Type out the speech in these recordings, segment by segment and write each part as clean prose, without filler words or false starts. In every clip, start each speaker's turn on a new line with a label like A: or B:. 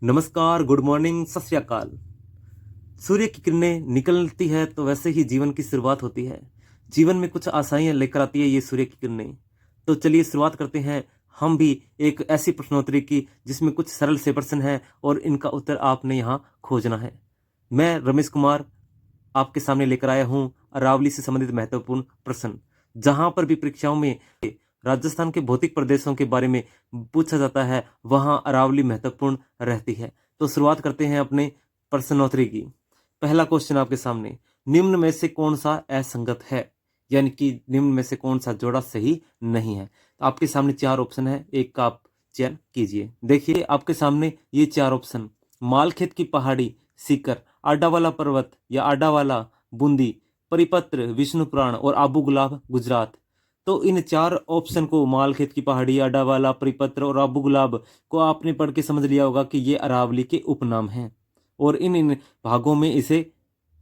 A: नमस्कार, good morning, सत श्री अकाल। सूर्य की किरणें निकलती है तो वैसे ही जीवन की शुरुआत होती है। जीवन में कुछ आशाएं लेकर आती है ये सूर्य की किरणें। तो चलिए शुरुआत करते हैं हम भी एक ऐसी प्रश्नोत्तरी की जिसमें कुछ सरल से प्रश्न हैं और इनका उत्तर आपने यहाँ खोजना है। मैं रमेश कुमार आपके सामने लेकर आया हूँ अरावली से संबंधित महत्वपूर्ण प्रश्न। जहां पर भी परीक्षाओं में राजस्थान के भौतिक प्रदेशों के बारे में पूछा जाता है वहां अरावली महत्वपूर्ण रहती है। तो शुरुआत करते हैं अपने प्रश्नोत्तरी की। पहला क्वेश्चन आपके सामने, निम्न में से कौन सा असंगत है, यानी कि निम्न में से कौन सा जोड़ा सही नहीं है। तो आपके सामने चार ऑप्शन है, एक का आप चयन कीजिए। देखिए आपके सामने ये चार ऑप्शन, मालखेत की पहाड़ी, सीकर, आडावाला पर्वत या आडावाला, बूंदी, परिपत्र, विष्णु पुराण और आबू गुलाब, गुजरात। तो इन चार ऑप्शन को, मालखेत की पहाड़ी, आडावाला, परिपत्र और आबू गुलाब को आपने पढ़ के समझ लिया होगा कि ये अरावली के उपनाम हैं और इन इन भागों में इसे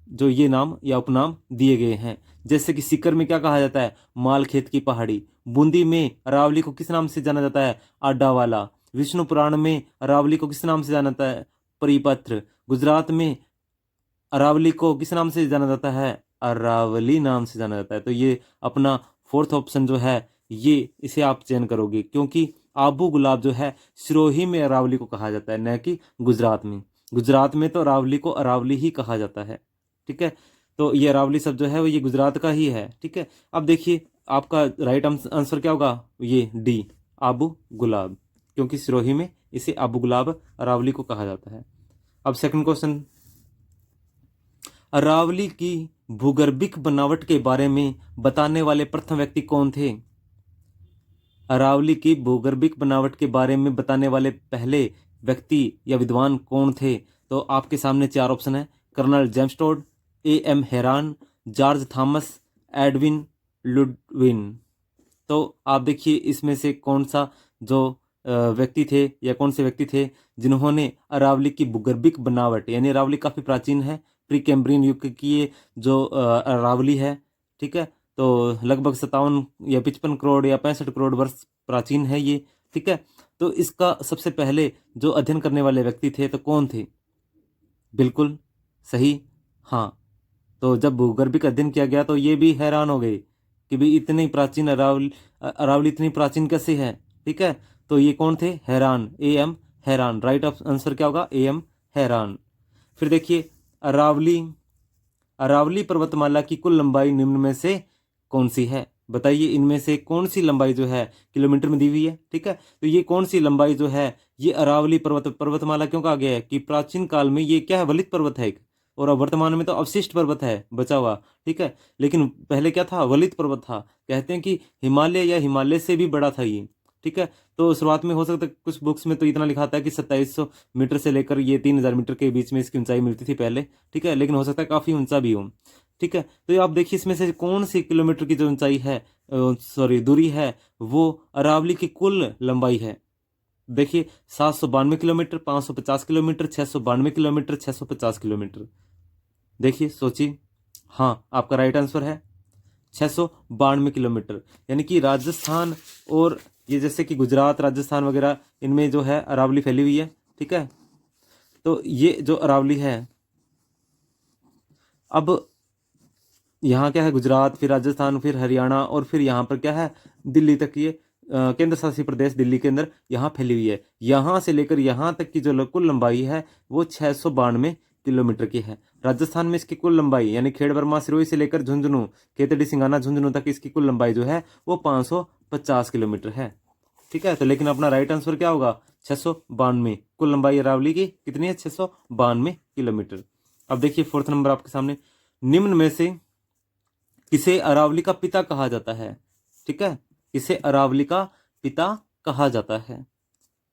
A: जो ये नाम या उपनाम दिए गए हैं। जैसे कि सीकर में क्या कहा जाता है, मालखेत की पहाड़ी। बूंदी में अरावली को किस नाम से जाना जाता है, आडावाला। विष्णु पुराण में अरावली को किस नाम से जाना जाता है, परिपत्र। गुजरात में अरावली को किस नाम से जाना जाता है, अरावली नाम से जाना जाता है। तो ये अपना फोर्थ ऑप्शन जो है ये इसे आप चयन करोगे, क्योंकि आबू गुलाब जो है सिरोही में अरावली को कहा जाता है, न कि गुजरात में। गुजरात में तो अरावली को अरावली ही कहा जाता है। ठीक है, तो ये अरावली शब्द जो है वो ये गुजरात का ही है। ठीक है, अब देखिए आपका राइट आंसर क्या होगा, ये डी, आबू गुलाब, क्योंकि सिरोही में इसे आबू गुलाब अरावली को कहा जाता है। अब सेकंड क्वेश्चन, अरावली की भूगर्भिक बनावट के बारे में बताने वाले प्रथम व्यक्ति कौन थे। अरावली की भूगर्भिक बनावट के बारे में बताने वाले पहले व्यक्ति या विद्वान कौन थे। तो आपके सामने चार ऑप्शन है, colonel James Tod, A M Heron, George Thomas, Edwin Ludwin. तो आप देखिए इसमें से कौन सा जो व्यक्ति थे या कौन से व्यक्ति थे जिन्होंने अरावली की भूगर्भिक बनावट, यानी अरावली काफ़ी प्राचीन है, प्री कैम्ब्रियन युग की ये जो अरावली है। ठीक है, तो लगभग 57 या 55 करोड़ या 65 करोड़ वर्ष प्राचीन है ये। ठीक है, तो इसका सबसे पहले जो अध्ययन करने वाले व्यक्ति थे तो कौन थे, बिल्कुल सही, हाँ। तो जब भूगर्भिक अध्ययन किया गया तो ये भी हैरान हो गए कि भाई इतनी प्राचीन अरावली अरावली इतनी प्राचीन कैसे है। ठीक है, तो ये कौन थे, हैरान, ए एम हैरान। राइट आंसर क्या होगा, ए एम हैरान। फिर देखिए अरावली अरावली पर्वतमाला की कुल लंबाई निम्न में से कौन सी है। बताइए इनमें से कौन सी लंबाई जो है किलोमीटर में दी हुई है। ठीक है, तो ये कौन सी लंबाई जो है, ये अरावली पर्वतमाला क्यों कहा गया है कि प्राचीन काल में ये क्या है, वलित पर्वत है एक, और अब वर्तमान में तो अवशिष्ट पर्वत है बचा हुआ। ठीक है, लेकिन पहले क्या था, वलित पर्वत था। कहते हैं कि हिमालय या हिमालय से भी बड़ा था ये। ठीक है, तो शुरुआत में हो सकता है कुछ बुक्स में तो इतना लिखा था कि 2700 मीटर से लेकर ये 3000 मीटर के बीच में इसकी ऊंचाई मिलती थी पहले। ठीक है, लेकिन हो सकता है काफ़ी ऊंचा भी हो। ठीक है, तो ये आप देखिए इसमें से कौन सी किलोमीटर की जो ऊंचाई है, सॉरी दूरी है, वो अरावली की कुल लंबाई है। देखिए 792 किलोमीटर, 550 किलोमीटर, 692 किलोमीटर, 650 किलोमीटर। देखिए सोचिए, हाँ आपका राइट आंसर है 692 किलोमीटर। यानी कि राजस्थान और ये जैसे कि गुजरात, राजस्थान वगैरह, इनमें जो है अरावली फैली हुई है। ठीक है, तो ये जो अरावली है, अब यहाँ क्या है, गुजरात, फिर राजस्थान, फिर हरियाणा और फिर यहाँ पर क्या है, दिल्ली तक, ये केंद्र शासित प्रदेश दिल्ली के अंदर यहाँ फैली हुई है। यहाँ से लेकर यहाँ तक की जो कुल लंबाई है वो 692 किलोमीटर की है। राजस्थान में इसकी कुल लंबाई, यानी खेड़बरमा, सिरोही से लेकर झुंझुनू, खेतड़ी, सिंगाना, झुंझुनू तक इसकी कुल लंबाई जो है वो 550 किलोमीटर है। ठीक है, तो लेकिन अपना राइट आंसर क्या होगा, 692। कुल लंबाई अरावली की कितनी है, 692 किलोमीटर। अब देखिए फोर्थ नंबर आपके सामने, निम्न में से किसे अरावली का पिता कहा जाता है। ठीक है, किसे अरावली का पिता कहा जाता है।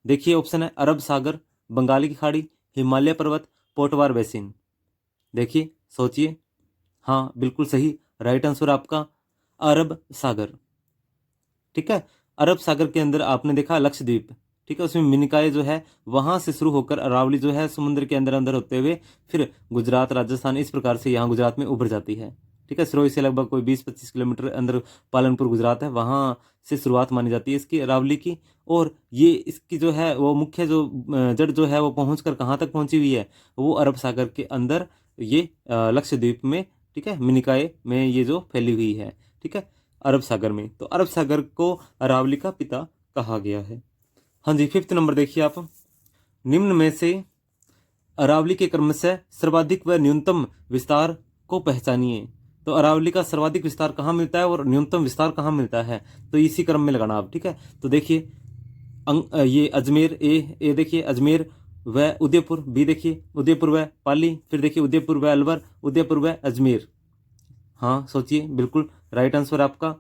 A: देखिए ऑप्शन है, अरब सागर, बंगाली की खाड़ी, हिमालय पर्वत, पोटवार बेसिन। देखिए सोचिए, हाँ बिल्कुल सही, राइट आंसर आपका अरब सागर। ठीक है, अरब सागर के अंदर आपने देखा लक्षद्वीप। ठीक है, उसमें मिनिकाय जो है वहां से शुरू होकर अरावली जो है समुद्र के अंदर अंदर होते हुए फिर गुजरात, राजस्थान, इस प्रकार से यहाँ गुजरात में उभर जाती है। ठीक है। सिरोही से लगभग कोई 20-25 किलोमीटर अंदर पालनपुर गुजरात है, वहाँ से शुरुआत मानी जाती है इसकी अरावली की। और ये इसकी जो है वो मुख्य जो जड़ जो है वो पहुँच कर कहाँ तक पहुँची हुई है, वो अरब सागर के अंदर ये लक्षद्वीप में, ठीक है, मिनिकॉय में ये जो फैली हुई है, ठीक है, अरब सागर में। तो अरब सागर को अरावली का पिता कहा गया है। हाँ जी, 5th नंबर देखिए आप, निम्न में से अरावली के क्रमशः सर्वाधिक व न्यूनतम विस्तार को पहचानिए। तो अरावली का सर्वाधिक विस्तार कहाँ मिलता है और न्यूनतम विस्तार कहाँ मिलता है, तो इसी क्रम में लगाना आप, ठीक है। तो देखिए ये अजमेर ए देखिए अजमेर व उदयपुर, बी देखिए उदयपुर व पाली, फिर देखिए उदयपुर व अलवर, उदयपुर व अजमेर। हाँ सोचिए, बिल्कुल राइट आंसर आपका।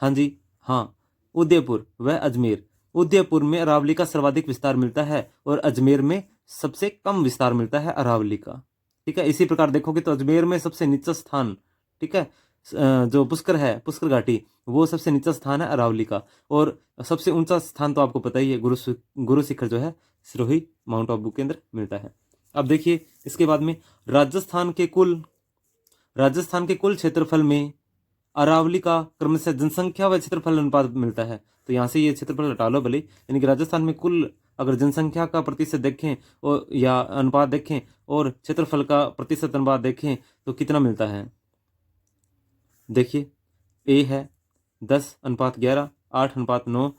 A: हाँ जी, हाँ, उदयपुर व अजमेर। उदयपुर में अरावली का सर्वाधिक विस्तार मिलता है और अजमेर में सबसे कम विस्तार मिलता है अरावली का, ठीक है। इसी प्रकार देखोगे तो अजमेर में सबसे नीचा स्थान, ठीक है, जो पुष्कर है, पुष्कर घाटी, वो सबसे नीचा स्थान है अरावली का। और सबसे ऊंचा स्थान तो आपको पता ही है, गुरु शिखर जो है सिरोही माउंट आबू के अंदर मिलता है। अब देखिए इसके बाद में राजस्थान के कुल क्षेत्रफल में अरावली का क्रमशः जनसंख्या व क्षेत्रफल अनुपात मिलता है। तो यहाँ से ये क्षेत्रफल हटा लो भले, यानी कि राजस्थान में कुल अगर जनसंख्या का प्रतिशत देखें और या अनुपात देखें और क्षेत्रफल का प्रतिशत अनुपात देखें तो कितना मिलता है। देखिए ए है 10:11, 8:9,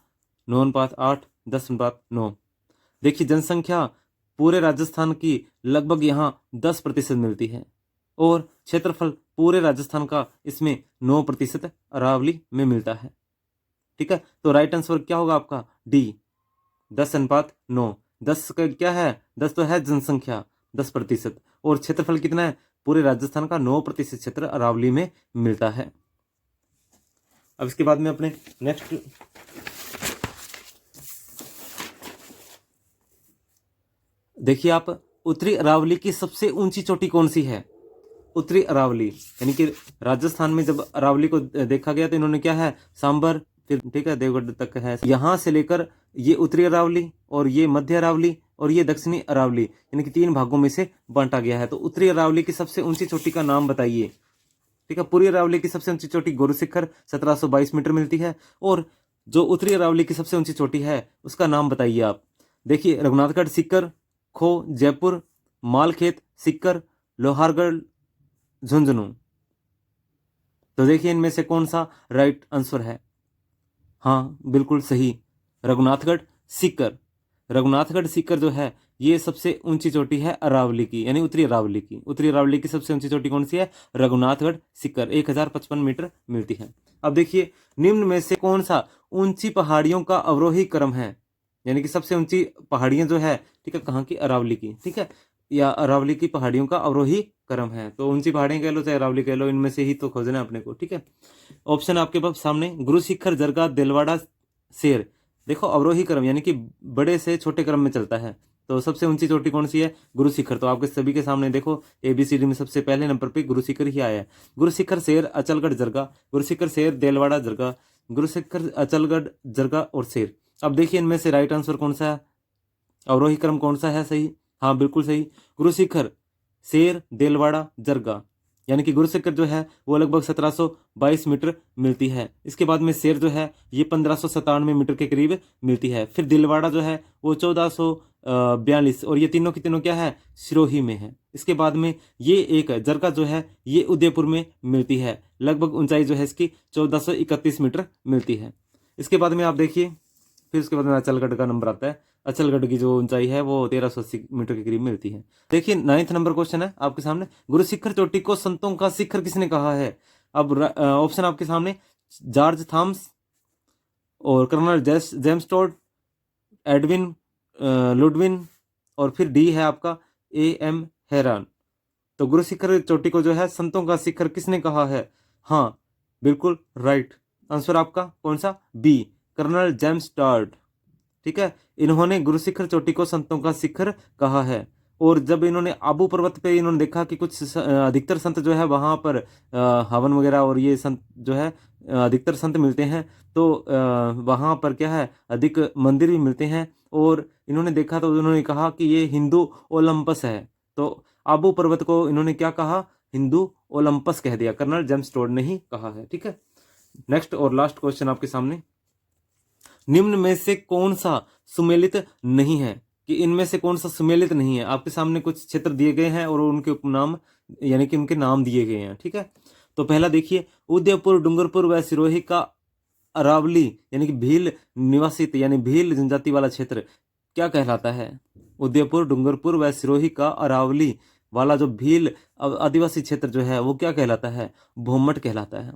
A: 9:8, 10:9। देखिए जनसंख्या पूरे राजस्थान की लगभग यहाँ 10% मिलती है और क्षेत्रफल पूरे राजस्थान का इसमें 9% अरावली में मिलता है, ठीक है। तो राइट आंसर क्या होगा आपका, डी, 10:9। 10 का क्या है, 10 तो है जनसंख्या 10%, और क्षेत्रफल कितना है, पूरे राजस्थान का 9% क्षेत्र अरावली में मिलता है। अब इसके बाद में अपने नेक्स्ट देखिए आप, उत्तरी अरावली की सबसे ऊंची चोटी कौन सी है। उत्तरी अरावली यानी कि राजस्थान में जब अरावली को देखा गया तो इन्होंने क्या है, सांबर, फिर ठीक है देवगढ़ तक है, यहां से लेकर ये उत्तरी अरावली और ये मध्य अरावली और ये दक्षिणी अरावली, यानी कि 3 भागों में से बांटा गया है। तो उत्तरी अरावली की सबसे ऊंची चोटी का नाम बताइए, ठीक है। पूरी अरावली की सबसे ऊंची चोटी गुरु शिखर 1722 मीटर मिलती है, और जो उत्तरी अरावली की सबसे ऊंची चोटी है उसका नाम बताइए आप। देखिए रघुनाथगढ़ सीकर, खो, जयपुर, मालखेत सीकर, लोहारगढ़, झुंझुनू। तो देखिए इनमें से कौन सा राइट आंसर है। हाँ बिल्कुल सही, रघुनाथगढ़ सीकर। रघुनाथगढ़ सीकर जो है ये सबसे ऊंची चोटी है अरावली की, यानी उत्तरी अरावली की। उत्तरी अरावली की सबसे ऊंची चोटी कौन सी है, रघुनाथगढ़ सीकर, 1055 मीटर मिलती है। अब देखिए निम्न में से कौन सा ऊंची पहाड़ियों का अवरोही क्रम है, यानी कि सबसे ऊंची पहाड़ियां जो है, ठीक है, कहाँ की, अरावली की, ठीक है, या अरावली की पहाड़ियों का अवरोही क्रम है। तो ऊंची पहाड़ियां कह लो चाहे अरावली कह लो, इनमें से ही तो खोजना है अपने को, ठीक है। ऑप्शन आपके पास सामने, गुरु शिखर, जरगा, देलवाड़ा, शेर। देखो अवरोही क्रम यानी कि बड़े से छोटे क्रम में चलता है। तो सबसे ऊंची चोटी कौन सी है, गुरु शिखर। तो आपके सभी के सामने देखो ABCD में सबसे पहले नंबर पे गुरु शिखर ही आया है। गुरु शिखर, शेर, अचलगढ़, जरगा, गुरु शिखर, शेर, देलवाड़ा, जरगा, गुरु शिखर, अचलगढ़, जरगा और शेर। अब देखिए इनमें से राइट आंसर कौन सा है, अवरोही क्रम कौन सा है सही। हाँ बिल्कुल सही, गुरु शिखर, शेर, देलवाड़ा, जरगा, यानी कि गुरु शिखर जो है वो लगभग 1722 मीटर मिलती है। इसके बाद में शेर जो है ये 1597 मीटर के करीब मिलती है। फिर दिलवाड़ा जो है वो 1442, और ये तीनों की तीनों क्या है, सिरोही में है। इसके बाद में ये एक जरगा जो है ये उदयपुर में मिलती है, लगभग ऊंचाई जो है इसकी 1431 मीटर मिलती है। इसके बाद में आप देखिए, फिर उसके बाद में अचलगढ़ का नंबर आता है। अचलगढ़ की जो ऊंचाई है वो 1380 मीटर के करीब मिलती है। देखिए 9th नंबर क्वेश्चन है आपके सामने, गुरु शिखर चोटी को संतों का शिखर किसने कहा है। अब ऑप्शन आपके सामने, जॉर्ज थॉमस और colonel James toad, Edwin Ludwin, और फिर डी है आपका AM हेरान। तो गुरु शिखर चोटी को जो है संतों का शिखर किसने कहा है। हाँ बिल्कुल राइट आंसर आपका कौन सा, बी, कर्नल जेम्स टॉड, ठीक है। इन्होंने गुरु शिखर चोटी को संतों का शिखर कहा है। और जब इन्होंने आबू पर्वत पे इन्होंने देखा कि कुछ अधिकतर संत जो है वहाँ पर हवन वगैरह और ये संत जो है अधिकतर संत मिलते हैं, तो वहाँ पर क्या है, अधिक मंदिर भी मिलते हैं। और इन्होंने देखा तो उन्होंने कहा कि ये हिंदू ओलंपस है। तो आबू पर्वत को इन्होंने क्या कहा, हिंदू ओलंपस कह दिया, कर्नल जेम्स टोड ने ही कहा है। ठीक है, नेक्स्ट और लास्ट क्वेश्चन आपके सामने, निम्न में से कौन सा सुमेलित नहीं है, कि इनमें से कौन सा सुमेलित नहीं है। आपके सामने कुछ क्षेत्र दिए गए हैं और उनके उपनाम यानी कि उनके नाम दिए गए हैं। ठीक है, तो पहला देखिए, उदयपुर, डूंगरपुर व सिरोही का अरावली यानी कि भील निवासित यानी भील जनजाति वाला क्षेत्र क्या कहलाता है। उदयपुर, डूंगरपुर व सिरोही का अरावली वाला जो भील आदिवासी क्षेत्र जो है वो क्या कहलाता है, भोमट कहलाता है।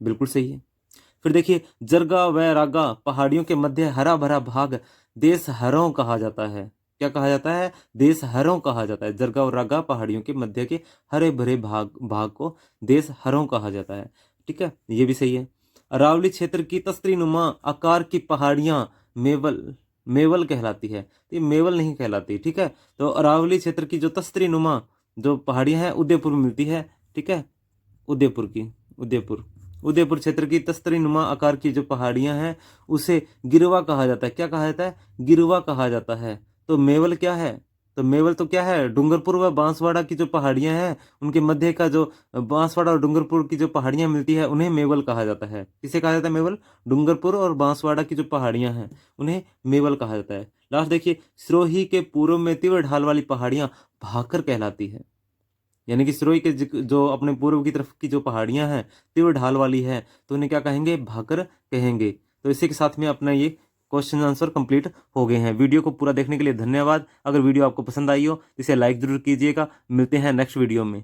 A: बिल्कुल सही है। फिर देखिए, जरगा व रागा पहाड़ियों के मध्य हरा भरा भाग देश हरों कहा जाता है। क्या कहा जाता है, देश हरों कहा जाता है। जरगा और रागा पहाड़ियों के मध्य के हरे भरे भाग को देश हरों कहा जाता है। ठीक है, ये भी सही है। अरावली क्षेत्र की तस्तरी नुमा आकार की पहाड़ियां मेवल कहलाती है, तो ये मेवल नहीं कहलाती। ठीक है, तो अरावली क्षेत्र की जो तस्तरी नुमा जो पहाड़ियां हैं उदयपुर में मिलती है। ठीक है, उदयपुर क्षेत्र की तस्तरी नुमा आकार की जो पहाड़ियां हैं उसे गिरवा कहा जाता है। क्या कहा जाता है, गिरवा कहा जाता है। तो मेवल क्या है, तो मेवल तो क्या है, डूंगरपुर व बांसवाड़ा की जो पहाड़ियां हैं उनके मध्य का जो बांसवाड़ा और डूंगरपुर की जो पहाड़ियां मिलती है उन्हें मेवल कहा जाता है। किसे कहा जाता है, मेवल। डूंगरपुर और बांसवाड़ा की जो पहाड़ियां हैं उन्हें मेवल कहा जाता है। लास्ट देखिए, सिरोही के पूर्व में तीव्र ढाल वाली पहाड़ियां भाकर कहलाती है। यानी कि सिरोही के जो अपने पूर्व की तरफ की जो पहाड़ियां हैं तीव्र ढाल वाली है तो उन्हें क्या कहेंगे, भाकर कहेंगे। तो इसी के साथ में अपना ये क्वेश्चन आंसर कंप्लीट हो गए हैं। वीडियो को पूरा देखने के लिए धन्यवाद। अगर वीडियो आपको पसंद आई हो तो इसे लाइक जरूर कीजिएगा। मिलते हैं नेक्स्ट वीडियो में।